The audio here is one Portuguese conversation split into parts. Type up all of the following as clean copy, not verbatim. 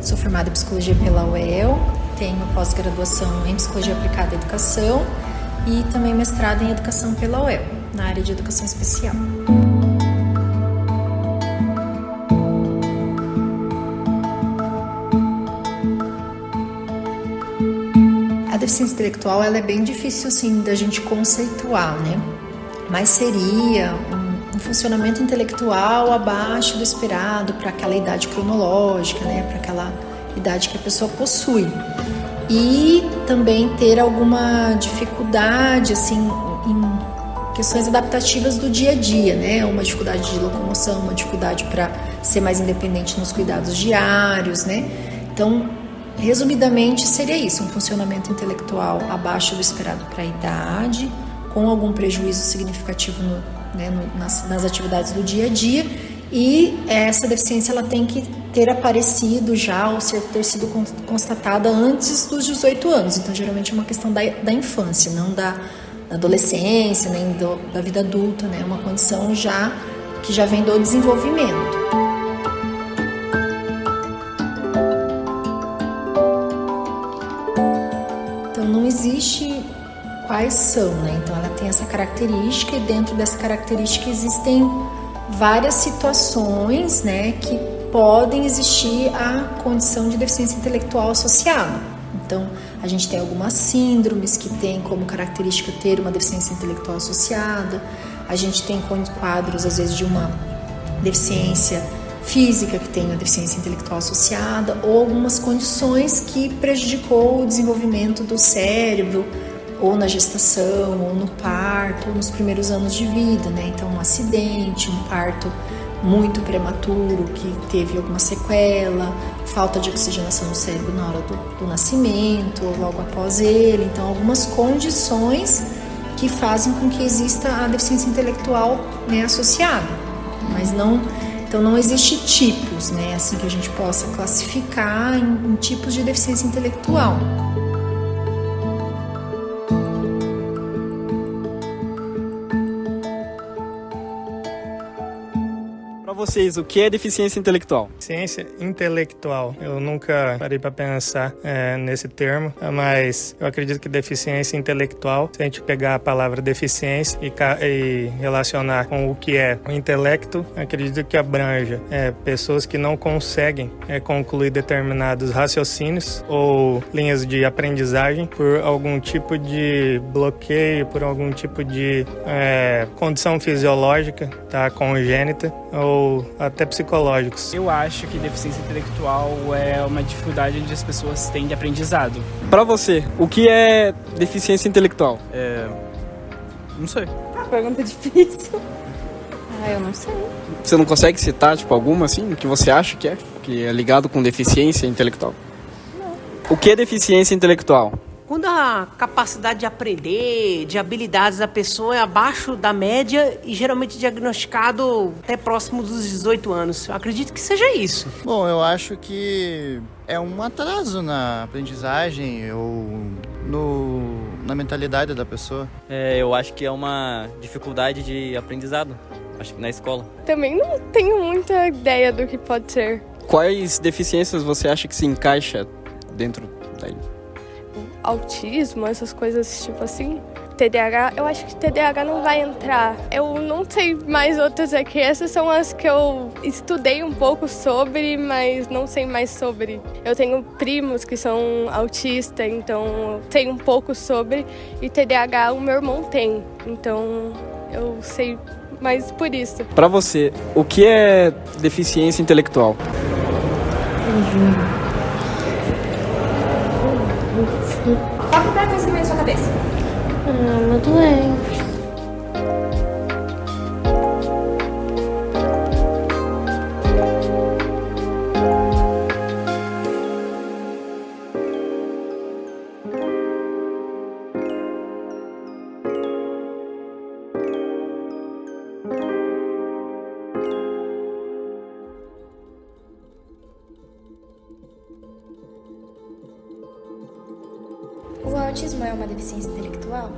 Sou formada em Psicologia pela UEL, tenho pós-graduação em Psicologia Aplicada à Educação e também mestrado em Educação pela UEL, na área de Educação Especial. A deficiência intelectual ela é bem difícil assim, da gente conceituar, né? Mas seria um funcionamento intelectual abaixo do esperado para aquela idade cronológica, né? Para aquela idade que a pessoa possui. E também ter alguma dificuldade assim, em questões adaptativas do dia a dia, né? Uma dificuldade de locomoção, uma dificuldade para ser mais independente nos cuidados diários, né? Então, resumidamente, seria isso, um funcionamento intelectual abaixo do esperado para a idade, com algum prejuízo significativo nas atividades do dia a dia, e essa deficiência ela tem que ter aparecido já ou ter sido constatada antes dos 18 anos, então geralmente é uma questão da infância, não da adolescência, nem da vida adulta, né? É uma condição que já vem do desenvolvimento. Não existe quais são, né? Então ela tem essa característica e dentro dessa característica existem várias situações, né, que podem existir a condição de deficiência intelectual associada. Então a gente tem algumas síndromes que têm como característica ter uma deficiência intelectual associada, a gente tem quadros às vezes de uma deficiência física que tem uma deficiência intelectual associada ou algumas condições que prejudicou o desenvolvimento do cérebro ou na gestação, ou no parto, ou nos primeiros anos de vida, né? Então um acidente, um parto muito prematuro que teve alguma sequela, falta de oxigenação no cérebro na hora do nascimento ou logo após ele, então algumas condições que fazem com que exista a deficiência intelectual, né, associada, mas não. Então não existe tipos, né, assim que a gente possa classificar em tipos de deficiência intelectual. Para vocês, o que é deficiência intelectual? Ciência intelectual. Eu nunca parei para pensar nesse termo, mas eu acredito que deficiência intelectual, se a gente pegar a palavra deficiência e relacionar com o que é o intelecto, acredito que abranja pessoas que não conseguem concluir determinados raciocínios ou linhas de aprendizagem por algum tipo de bloqueio, por algum tipo de condição fisiológica, tá, congênita, ou até psicológicos. Eu acho que deficiência intelectual é uma dificuldade onde as pessoas têm de aprendizado. Para você, o que é deficiência intelectual? Não sei. Pergunta difícil. Eu não sei. Você não consegue citar, alguma assim, que você acha que é ligado com deficiência intelectual? Não. O que é deficiência intelectual? Quando a capacidade de aprender, de habilidades da pessoa é abaixo da média e geralmente diagnosticado até próximo dos 18 anos. Eu acredito que seja isso. Bom, eu acho que é um atraso na aprendizagem ou na mentalidade da pessoa. Eu acho que é uma dificuldade de aprendizado, acho que na escola. Também não tenho muita ideia do que pode ser. Quais deficiências você acha que se encaixa dentro daí? Autismo, essas coisas tipo assim. TDAH, eu acho que TDAH não vai entrar. Eu não sei mais outras aqui. Essas são as que eu estudei um pouco sobre, mas não sei mais sobre. Eu tenho primos que são autistas, então eu sei um pouco sobre. E TDAH o meu irmão tem, então eu sei mais por isso. Para você, o que é deficiência intelectual? Qual a primeira coisa que vem na sua cabeça? Meu doente. O autismo é uma deficiência intelectual?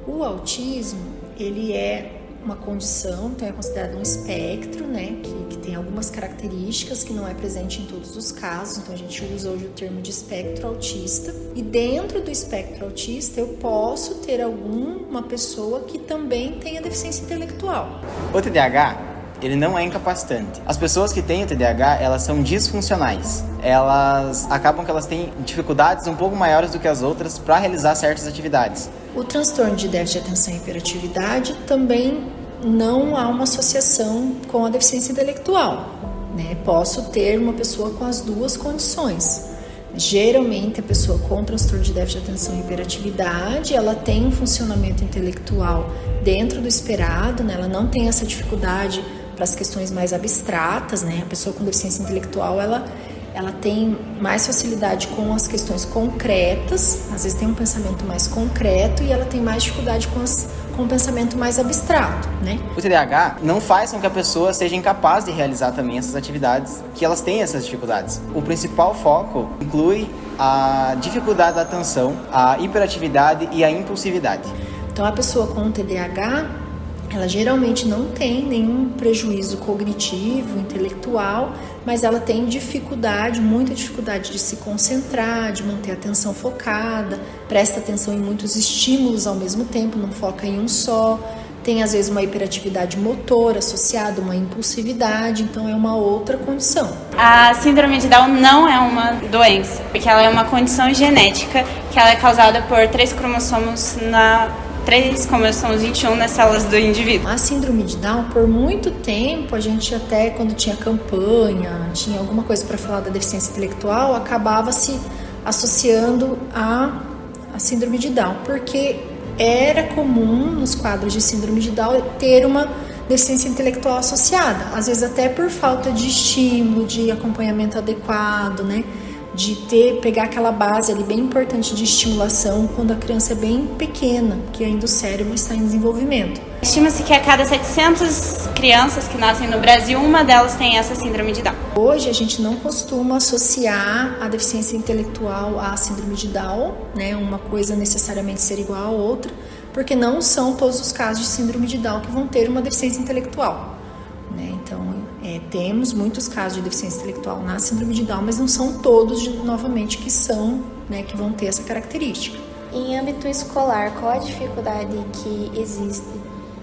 O autismo, ele é uma condição, então é considerado um espectro, né, que tem algumas características que não é presente em todos os casos, então a gente usa hoje o termo de espectro autista. E dentro do espectro autista eu posso ter uma pessoa que também tenha deficiência intelectual. O TDAH, ele não é incapacitante. As pessoas que têm o TDAH, elas são disfuncionais. Acabam que elas têm dificuldades um pouco maiores do que as outras para realizar certas atividades. O transtorno de déficit de atenção e hiperatividade também não há uma associação com a deficiência intelectual, né? Posso ter uma pessoa com as duas condições. Geralmente a pessoa com transtorno de déficit de atenção e hiperatividade, ela tem um funcionamento intelectual dentro do esperado, né? Ela não tem essa dificuldade para as questões mais abstratas, né? A pessoa com deficiência intelectual, ela tem mais facilidade com as questões concretas, às vezes tem um pensamento mais concreto e ela tem mais dificuldade com o pensamento mais abstrato, né? O TDAH não faz com que a pessoa seja incapaz de realizar também essas atividades, que elas têm essas dificuldades. O principal foco inclui a dificuldade da atenção, a hiperatividade e a impulsividade. Então a pessoa com TDAH, ela geralmente não tem nenhum prejuízo cognitivo, intelectual, mas ela tem muita dificuldade de se concentrar, de manter a atenção focada, presta atenção em muitos estímulos ao mesmo tempo, não foca em um só, tem às vezes uma hiperatividade motora associada a uma impulsividade, então é uma outra condição. A síndrome de Down não é uma doença, porque ela é uma condição genética que ela é causada por 3 cromossomos 21 nas células do indivíduo. A síndrome de Down, por muito tempo, a gente até quando tinha campanha, tinha alguma coisa para falar da deficiência intelectual, acabava se associando à síndrome de Down, porque era comum nos quadros de síndrome de Down ter uma deficiência intelectual associada, às vezes até por falta de estímulo, de acompanhamento adequado, né? De pegar aquela base ali bem importante de estimulação quando a criança é bem pequena, que ainda o cérebro está em desenvolvimento. Estima-se que a cada 700 crianças que nascem no Brasil, uma delas tem essa síndrome de Down. Hoje a gente não costuma associar a deficiência intelectual à síndrome de Down, né? Uma coisa necessariamente ser igual à outra, porque não são todos os casos de síndrome de Down que vão ter uma deficiência intelectual, né? Então, temos muitos casos de deficiência intelectual na síndrome de Down, mas não são todos, novamente, que são, né, que vão ter essa característica. Em âmbito escolar, qual a dificuldade que existe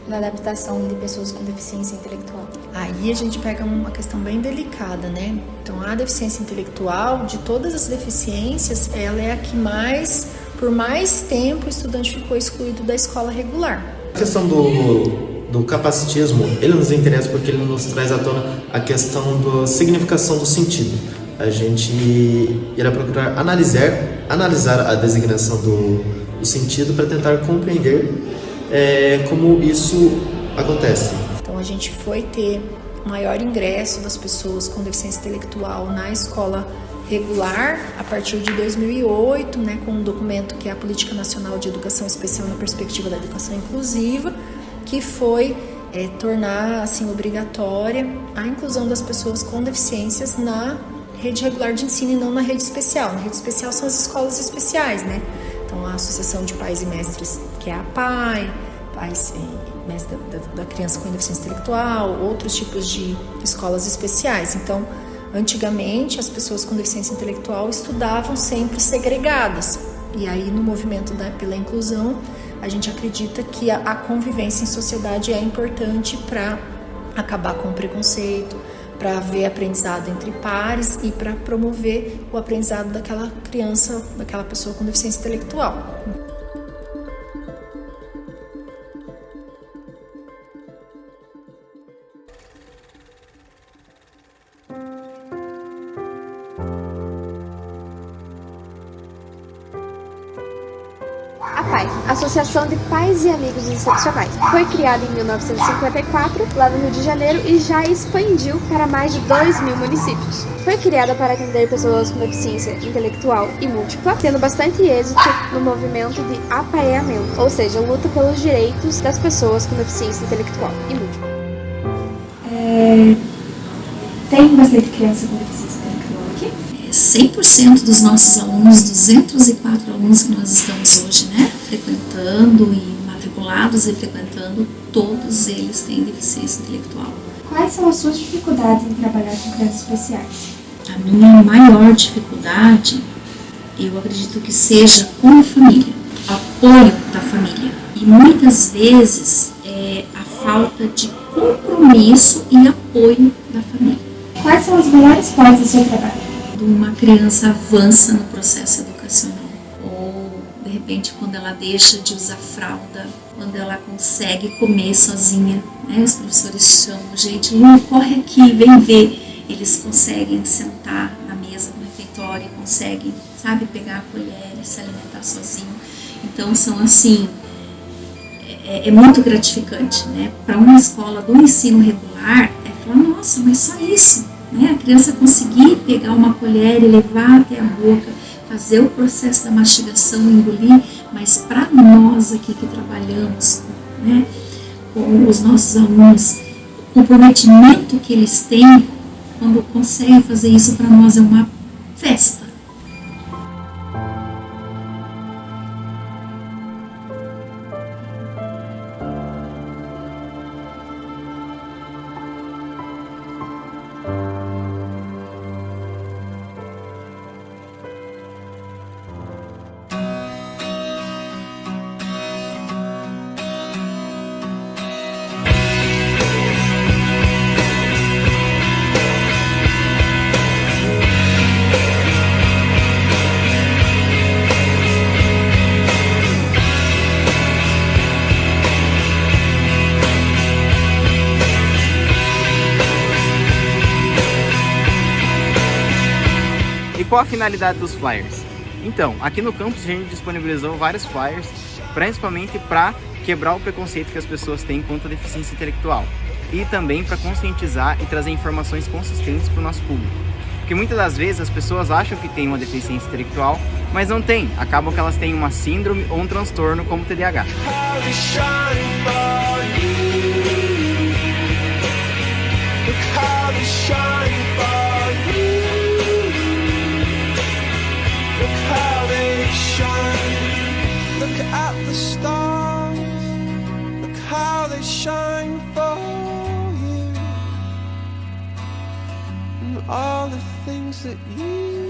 na adaptação de pessoas com deficiência intelectual? Aí a gente pega uma questão bem delicada, né? Então, a deficiência intelectual, de todas as deficiências, ela é a que por mais tempo, o estudante ficou excluído da escola regular. A questão do capacitismo, ele nos interessa porque ele nos traz à tona a questão da significação do sentido. A gente irá procurar analisar a designação do sentido para tentar compreender como isso acontece. Então a gente foi ter maior ingresso das pessoas com deficiência intelectual na escola regular a partir de 2008, né, com um documento que é a Política Nacional de Educação Especial na Perspectiva da Educação Inclusiva, que foi tornar assim, obrigatória a inclusão das pessoas com deficiências na rede regular de ensino e não na rede especial. Na rede especial são as escolas especiais, né? Então, a Associação de Pais e Mestres, que é a PAI, pais e mestres da criança com deficiência intelectual, outros tipos de escolas especiais. Então, antigamente, as pessoas com deficiência intelectual estudavam sempre segregadas. E aí, no movimento pela inclusão, a gente acredita que a convivência em sociedade é importante para acabar com o preconceito, para haver aprendizado entre pares e para promover o aprendizado daquela criança, daquela pessoa com deficiência intelectual. A PAI, Associação de Pais e Amigos Excepcionais, foi criada em 1954, lá no Rio de Janeiro, e já expandiu para mais de 2.000 municípios. Foi criada para atender pessoas com deficiência intelectual e múltipla, tendo bastante êxito no movimento de apaeamento, ou seja, luta pelos direitos das pessoas com deficiência intelectual e múltipla. Tem bastante criança com deficiência intelectual aqui? 100% dos nossos alunos, 204 alunos que nós estamos hoje, né, frequentando e matriculando matriculados e frequentando, todos eles têm deficiência intelectual. Quais são as suas dificuldades em trabalhar com crianças especiais? A minha maior dificuldade, eu acredito que seja com a família, apoio da família. E muitas vezes é a falta de compromisso e apoio da família. Quais são as melhores fases do seu trabalho? Quando uma criança avança no processo educacional, ou de repente quando ela deixa de usar fralda, quando ela consegue comer sozinha, né? Os professores chamam, gente, Lu, corre aqui, vem ver. Eles conseguem sentar na mesa do refeitório, conseguem, sabe, pegar a colher e se alimentar sozinho. Então são assim, é muito gratificante, né? Para uma escola do ensino regular, é falar, nossa, mas só isso, né? A criança conseguir pegar uma colher e levar até a boca, fazer o processo da mastigação, engolir, mas para nós aqui que trabalhamos, né, com os nossos alunos, o comprometimento que eles têm quando conseguem fazer isso, para nós é uma festa. E qual a finalidade dos flyers? Então, aqui no campus a gente disponibilizou vários flyers, principalmente para quebrar o preconceito que as pessoas têm quanto à deficiência intelectual e também para conscientizar e trazer informações consistentes para o nosso público. Porque muitas das vezes as pessoas acham que tem uma deficiência intelectual, mas não tem. Acabam que elas têm uma síndrome ou um transtorno como o TDAH. Look at the stars, look how they shine for you, and all the things that you